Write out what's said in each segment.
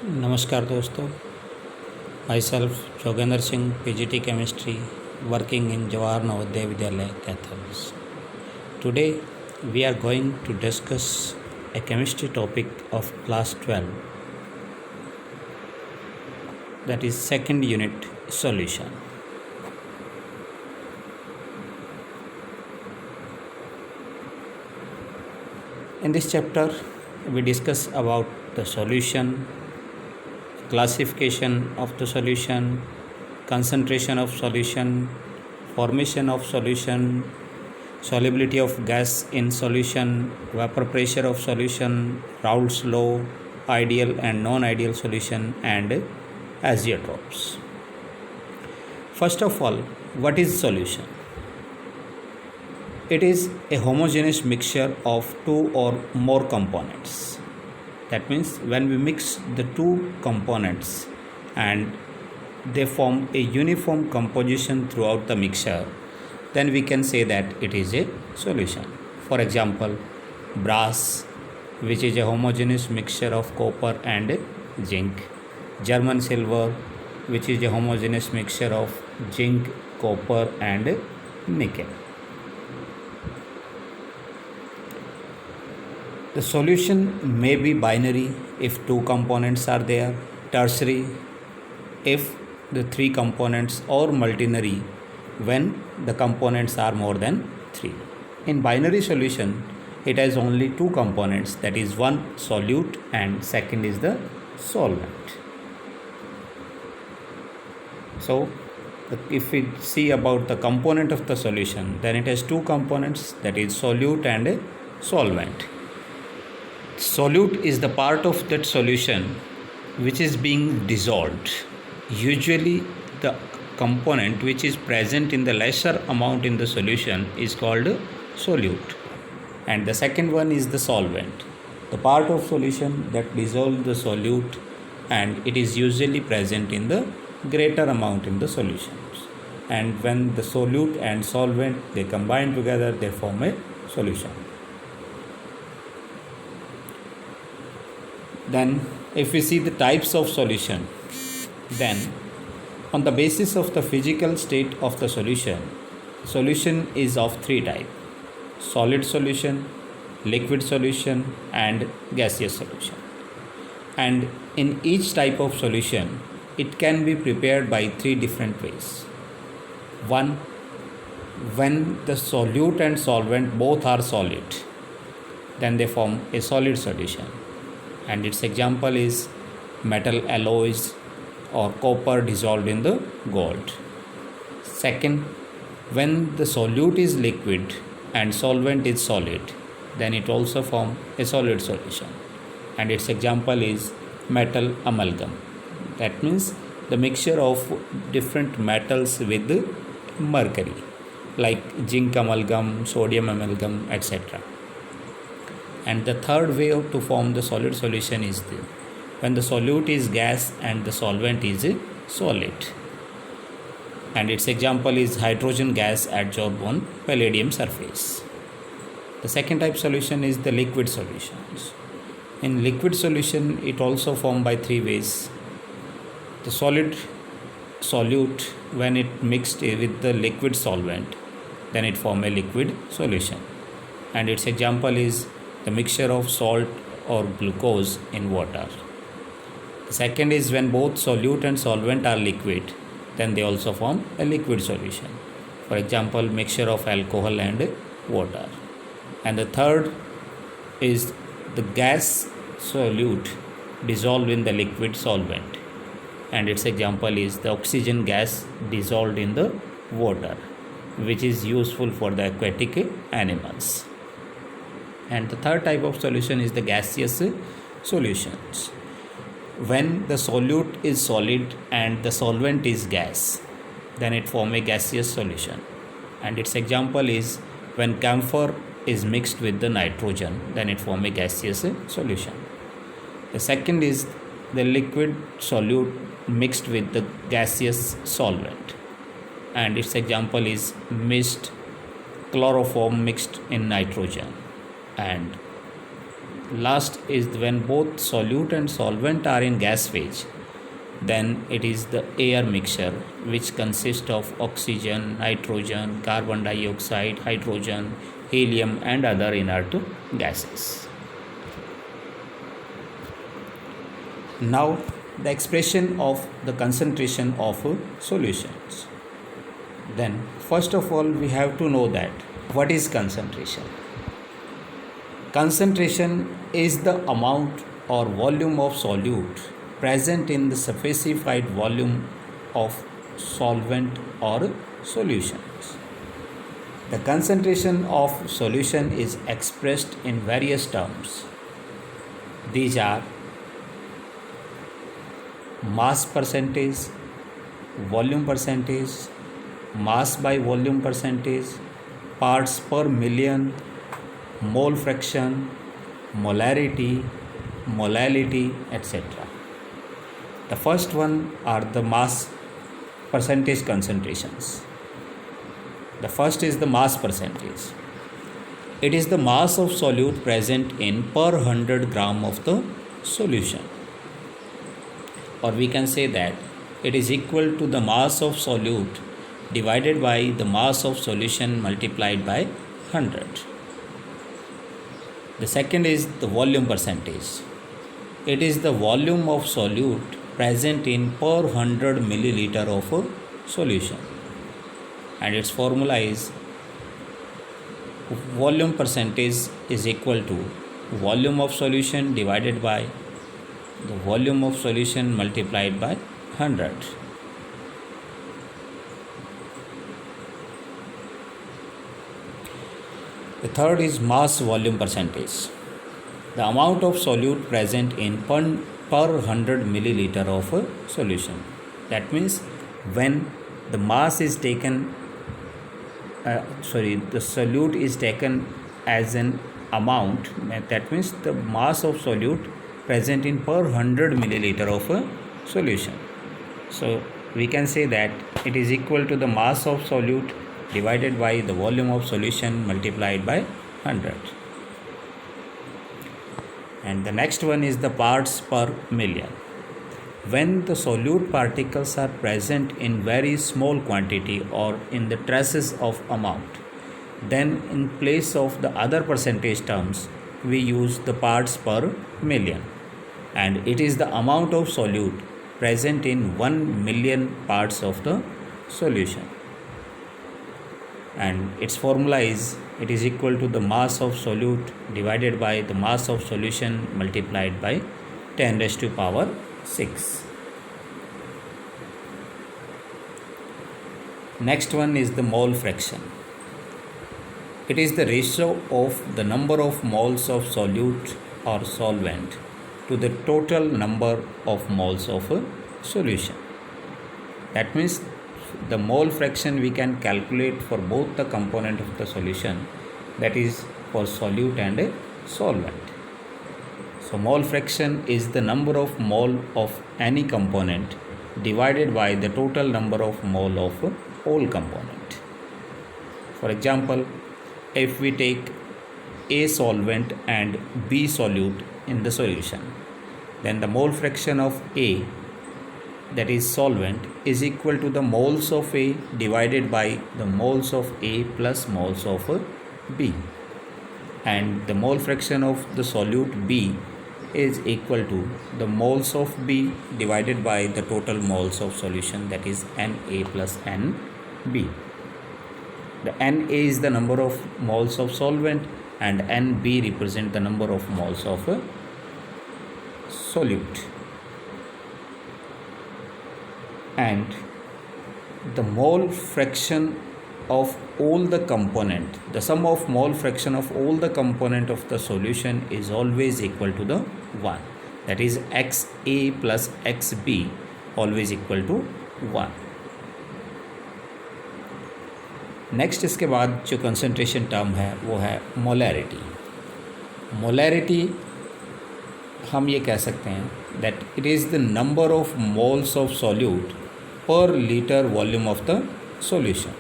नमस्कार दोस्तों, my self Jogendra Singh, PGT Chemistry, working in Jawahar Navodaya Vidyalaya, Cathars. Today we are going to discuss a chemistry topic of class 12, that is second unit solution. In this chapter we discuss about the solution, classification of the solution, concentration of solution, formation of solution, solubility of gas in solution, vapor pressure of solution, Raoult's law, ideal and non-ideal solution, and azeotrops. First of all, what is solution? It is a homogeneous mixture of two or more components. That means when we mix the two components and they form a uniform composition throughout the mixture, then we can say that it is a solution. For example, brass, which is a homogeneous mixture of copper and zinc. German silver, which is a homogeneous mixture of zinc, copper and nickel. The solution may be binary if two components are there, tertiary if the three components, or multinary when the components are more than three. In binary solution, it has only two components, that is one solute and second is the solvent. So if we see about the component of the solution, then it has two components, that is solute and a solvent. Solute is the part of that solution which is being dissolved. Usually the component which is present in the lesser amount in the solution is called solute, and the second one is the solvent, the part of solution that dissolves the solute, and it is usually present in the greater amount in the solutions, and when the solute and solvent they combine together, they form a solution. Then if we see the types of solution, then on the basis of the physical state of the solution is of three types: solid solution, liquid solution and gaseous solution. And in each type of solution, it can be prepared by three different ways. One, when the solute and solvent both are solid, then they form a solid solution, and its example is metal alloys or copper dissolved in the gold. Second, when the solute is liquid and solvent is solid, then it also forms a solid solution, and its example is metal amalgam. That means the mixture of different metals with mercury, like zinc amalgam, sodium amalgam, etc. And the third way to form the solid solution is when the solute is gas and the solvent is solid, and its example is hydrogen gas adsorbed on palladium surface. The second type solution is the liquid solutions. In liquid solution, it also formed by three ways. The solid solute, when it mixed with the liquid solvent, then it form a liquid solution, and its example is the mixture of salt or glucose in water. The second is when both solute and solvent are liquid, then they also form a liquid solution. For example, mixture of alcohol and water. And the third is the gas solute dissolved in the liquid solvent, and its example is the oxygen gas dissolved in the water, which is useful for the aquatic animals. And the third type of solution is the gaseous solutions. When the solute is solid and the solvent is gas, then it forms a gaseous solution, and its example is when camphor is mixed with the nitrogen, then it forms a gaseous solution. The second is the liquid solute mixed with the gaseous solvent, and its example is mist, chloroform mixed in nitrogen, and Last is when both solute and solvent are in gas phase. Then it is the air mixture, which consists of oxygen, nitrogen, carbon dioxide, hydrogen, helium and other inert gases. Now the expression of the concentration of solutions. Then first of all we have to know that what is concentration. Concentration is the amount or volume of solute present in the specified volume of solvent or solutions. The concentration of solution is expressed in various terms. These are mass percentage, volume percentage, mass by volume percentage, parts per million, mole fraction, molarity, molality, etc. The first one are the mass percentage concentrations. The first is the mass percentage. It is the mass of solute present in per 100 gram of the solution. Or we can say that it is equal to the mass of solute divided by the mass of solution multiplied by 100. The second is the volume percentage. It is the volume of solute present in per 100 milliliter of a solution, and its formula is volume percentage is equal to volume of solution divided by the volume of solution multiplied by 100. The third is mass volume percentage. The amount of solute present in per 100 milliliter of a solution. That means when the mass is taken, the solute is taken as an amount, that means the mass of solute present in per 100 milliliter of a solution. So we can say that it is equal to the mass of solute divided by the volume of solution multiplied by 100. And the next one is the parts per million. When the solute particles are present in very small quantity or in the traces of amount, then in place of the other percentage terms we use the parts per million, and it is the amount of solute present in 1 million parts of the solution, and its formula is it is equal to the mass of solute divided by the mass of solution multiplied by 10 raised to power 6. Next one is the mole fraction. It is the ratio of the number of moles of solute or solvent to the total number of moles of a solution. That means the mole fraction we can calculate for both the component of the solution, that is for solute and a solvent. So mole fraction is the number of mole of any component divided by the total number of mole of a whole component. For example, if we take A solvent and B solute in the solution, then the mole fraction of A, that is solvent, is equal to the moles of A divided by the moles of A plus moles of B, and the mole fraction of the solute B is equal to the moles of B divided by the total moles of solution, that is Na plus Nb. The Na is the number of moles of solvent and Nb represent the number of moles of solute. And the mole fraction of all the component, the sum of mole fraction of all the component of the solution is always equal to the 1. That is Xa plus Xb always equal to 1. Next इसके बाद जो concentration term है वो है molarity. Molarity हम ये कह सकते हैं that it is the number of moles of solute per litre volume of the solution.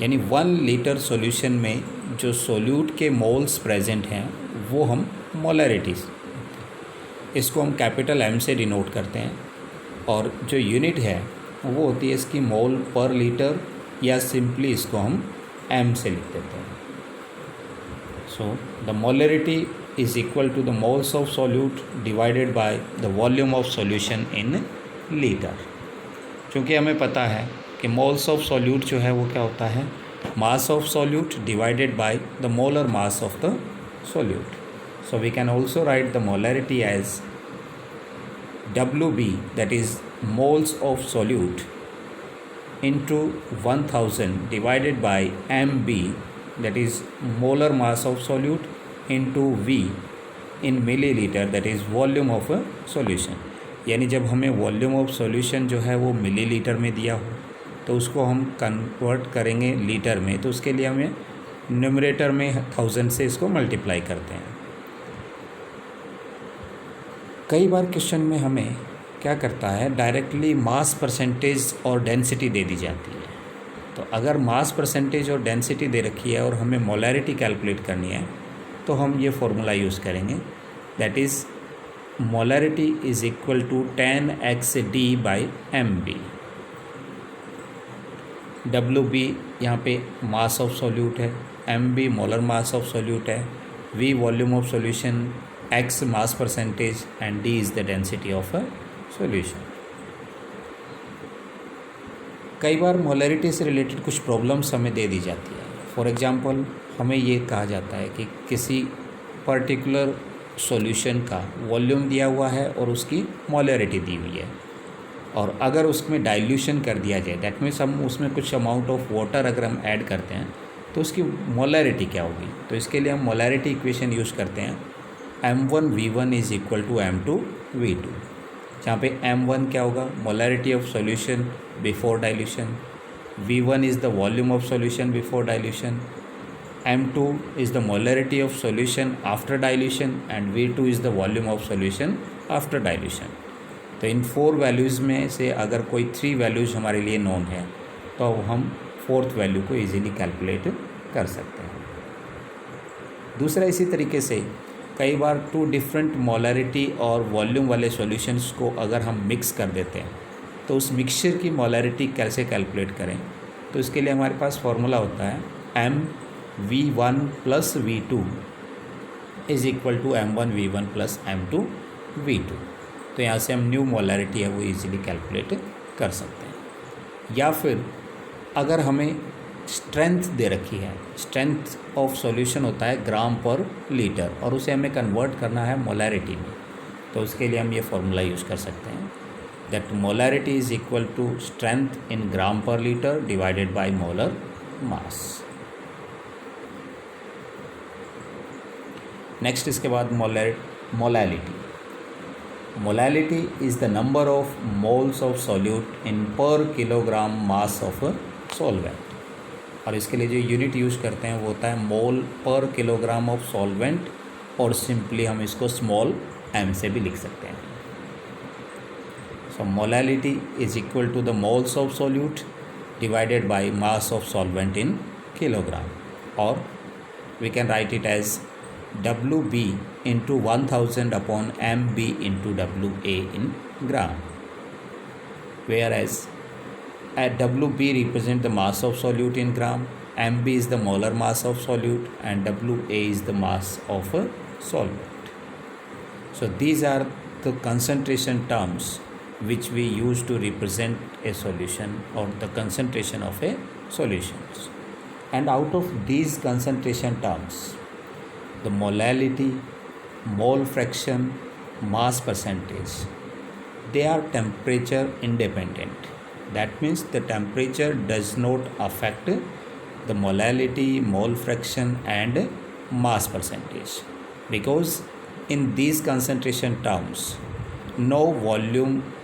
यानी 1 लीटर सॉल्यूशन में जो सॉल्यूट के मोल्स प्रेजेंट हैं वो हम मोलैरिटीज, इसको हम कैपिटल M से डिनोट करते हैं, और जो यूनिट है वो होती है इसकी मोल पर लीटर, या सिंपली इसको हम M से लिख देते हैं। So the molarity is equal to the moles of solute divided by the volume of solution in litre. क्योंकि हमें पता है कि मोल्स ऑफ सॉल्यूट जो है वो क्या होता है, mass of solute divided by the molar mass of the solute. So we can also write the molarity as WB, that is moles of solute, into 1000 divided by MB, that is molar mass of solute, into V in milliliter, that is volume of a solution। यानी जब हमें volume of solution जो है वो millilitre में दिया हो तो उसको हम कन्वर्ट करेंगे लीटर में, तो उसके लिए हमें न्यूमरेटर में 1000 से इसको मल्टीप्लाई करते हैं। कई बार क्वेश्चन में हमें क्या करता है, डायरेक्टली मास परसेंटेज और डेंसिटी दे दी जाती है। तो अगर मास परसेंटेज और डेंसिटी दे रखी है और हमें मोलैरिटी कैलकुलेट करनी है तो हम ये फॉर्मूला यूज़ करेंगे, that is molarity is equal to 10xD by MB। WB यहाँ पे मास ऑफ सॉल्यूट है, MB molar mass of solute है, V volume of solution, X mass percentage and D is the density of a solution. कई बार molarity से related कुछ problems हमें दे दी जाती है। फॉर एग्जांपल हमें ये कहा जाता है कि किसी पर्टिकुलर सॉल्यूशन का वॉल्यूम दिया हुआ है और उसकी मोलैरिटी दी हुई है, और अगर उसमें डाइल्यूशन कर दिया जाए, दैट मीन्स हम उसमें कुछ अमाउंट ऑफ वाटर अगर हम ऐड करते हैं तो उसकी मोलैरिटी क्या होगी। तो इसके लिए हम मोलैरिटी इक्वेशन यूज़ करते हैं, M1V1 is equal to M2V2, जहाँ पे M1 क्या होगा, molarity of solution before dilution, V1 is the volume of solution before dilution, M2 is the molarity of solution after dilution, and V2 is the volume of solution after dilution. तो इन 4 values में से अगर कोई 3 values हमारे लिए known है तो हम 4th वैल्यू को इजीली कैलकुलेट कर सकते हैं। दूसरा, इसी तरीके से कई बार 2 डिफरेंट मोलैरिटी और वॉल्यूम वाले सॉल्यूशंस को अगर हम मिक्स कर देते हैं तो उस मिक्सचर की मोलैरिटी कैसे कैलकुलेट करें, तो इसके लिए हमारे पास फॉर्मूला होता है MV1 plus V2 is equal to M1V1 plus M2V2। तो यहाँ से हम न्यू मोलैरिटी है वो इजीली कैलकुलेट कर सकते हैं। या फिर अगर हमें स्ट्रेंथ दे रखी है, स्ट्रेंथ ऑफ सॉल्यूशन होता है ग्राम पर लीटर, और उसे हमें कन्वर्ट करना है मोलैरिटी में, तो उसके लिए हम ये फॉर्मूला यूज़ कर सकते हैं, that molarity is equal to strength in gram per litre divided by molar mass. Next इसके बाद molality. Molality is the number of moles of solute in per kilogram mass of solvent, और इसके लिए जो unit use करते हैं वो होता है mole per kilogram of solvent, और सिंपली हम इसको स्मॉल m से भी लिख सकते हैं। So molality is equal to the moles of solute divided by mass of solvent in kilogram, और we can write it as WB into 1000 upon MB into WA in gram, whereas at WB represent the mass of solute in gram, MB is the molar mass of solute, and WA is the mass of a solvent. So these are the concentration terms which we use to represent a solution or the concentration of a solution. And out of these concentration terms, the molality, mole fraction, mass percentage, they are temperature independent. That means the temperature does not affect the molality, mole fraction and mass percentage, because in these concentration terms no volume